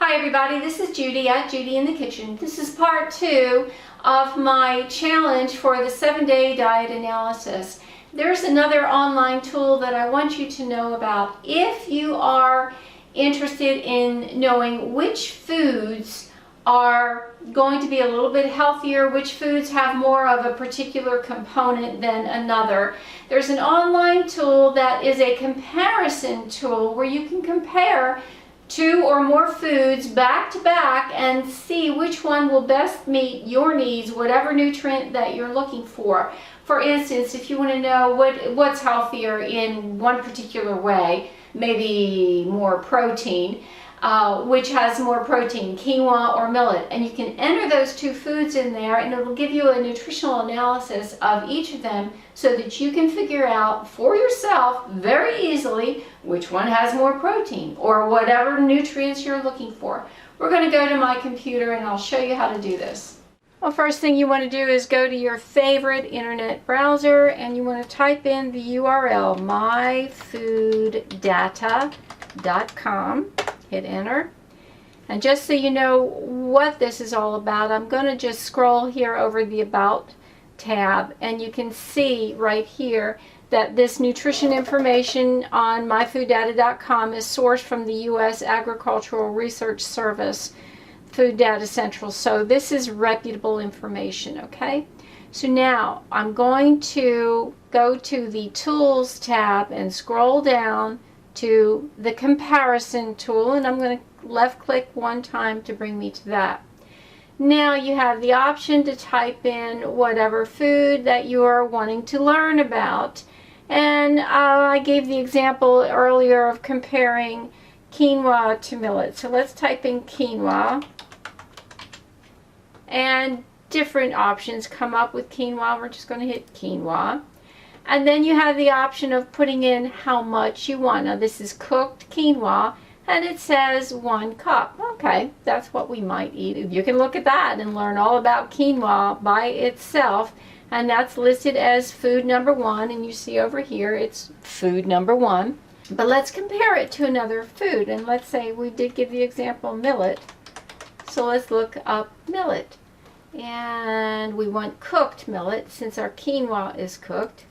Hi everybody, this is Judy at Judy in the Kitchen. This is part 2 of my challenge for the 7-day diet analysis. There's another online tool that I want you to know about. If you are interested in knowing which foods are going to be a little bit healthier, which foods have more of a particular component than another, there's an online tool that is a comparison tool where you can compare 2 or more foods back to back and see which one will best meet your needs, whatever nutrient that you're looking for. For instance, if you want to know what's healthier in one particular way, maybe more protein, which has more protein, quinoa or millet, and you can enter those 2 foods in there and it will give you a nutritional analysis of each of them so that you can figure out for yourself very easily which one has more protein or whatever nutrients you're looking for. We're going to go to my computer and I'll show you how to do this. Well, first thing you want to do is go to your favorite internet browser and you want to type in the URL myfooddata.com. Hit enter. And just so you know what this is all about, I'm going to just scroll here over the About tab and you can see right here that this nutrition information on myfooddata.com is sourced from the U.S. Agricultural Research Service Food Data Central. So this is reputable information, okay? So now I'm going to go to the Tools tab and scroll down to the comparison tool, and I'm going to left click one time to bring me to that. Now you have the option to type in whatever food that you are wanting to learn about, and I gave the example earlier of comparing quinoa to millet. So let's type in quinoa, and different options come up with quinoa. We're just going to hit quinoa. And then you have the option of putting in how much you want. Now this is cooked quinoa and it says 1 cup. Okay, that's what we might eat. You can look at that and learn all about quinoa by itself, and that's listed as food number 1, and you see over here it's food number 1. But let's compare it to another food, and let's say we did give the example millet. So let's look up millet. And we want cooked millet since our quinoa is cooked.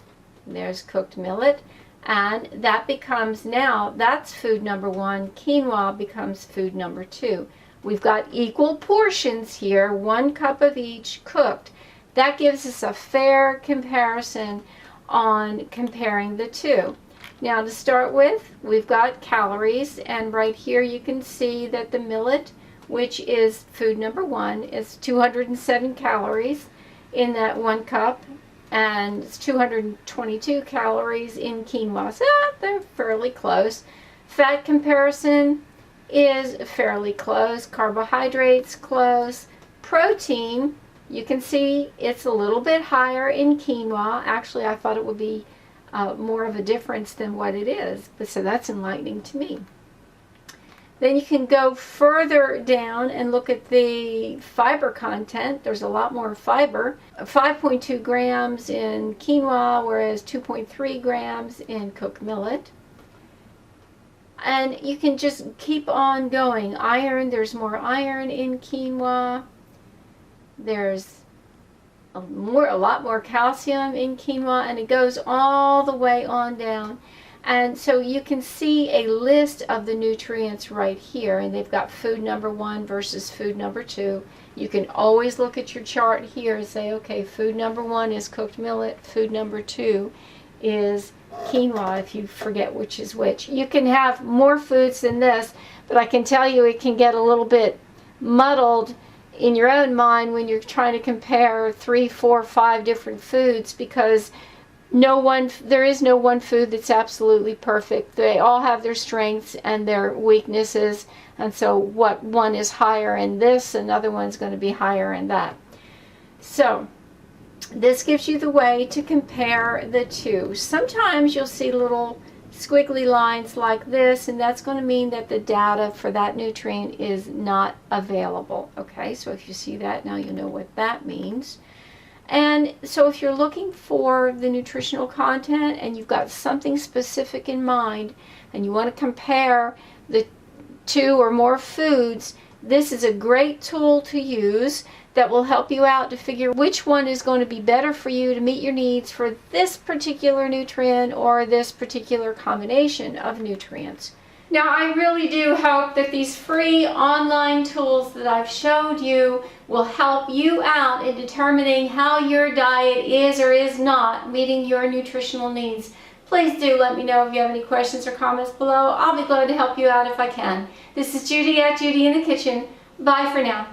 There's cooked millet, and that becomes, now that's food number 1. Quinoa becomes food number 2. We've got equal portions here, 1 cup of each cooked. That gives us a fair comparison on comparing the 2. Now to start with, we've got calories, and right here you can see that the millet, which is food number 1, is 207 calories in that 1 cup. And it's 222 calories in quinoa. So they're fairly close. Fat comparison is fairly close. Carbohydrates close. Protein, you can see it's a little bit higher in quinoa. Actually, I thought it would be more of a difference than what it is. But so that's enlightening to me. Then you can go further down and look at the fiber content. There's a lot more fiber. 5.2 grams in quinoa, whereas 2.3 grams in cooked millet. And you can just keep on going. Iron, there's more iron in quinoa. There's a lot more calcium in quinoa, and it goes all the way on down. And so you can see a list of the nutrients right here, and they've got food number 1 versus food number 2. You can always look at your chart here and say, okay, food number 1 is cooked millet, food number 2 is quinoa, if you forget which is which. You can have more foods than this, but I can tell you it can get a little bit muddled in your own mind when you're trying to compare 3, 4, 5 different foods, because there is no one food that's absolutely perfect. They all have their strengths and their weaknesses, and so what one is higher in this, another one's going to be higher in that. So this gives you the way to compare the 2. Sometimes you'll see little squiggly lines like this, and that's going to mean that the data for that nutrient is not available. Okay, so if you see that, now you know what that means. And so if you're looking for the nutritional content and you've got something specific in mind and you want to compare the 2 or more foods, this is a great tool to use that will help you out to figure which one is going to be better for you to meet your needs for this particular nutrient or this particular combination of nutrients. Now, I really do hope that these free online tools that I've showed you will help you out in determining how your diet is or is not meeting your nutritional needs. Please do let me know if you have any questions or comments below. I'll be glad to help you out if I can. This is Judy at Judy in the Kitchen. Bye for now.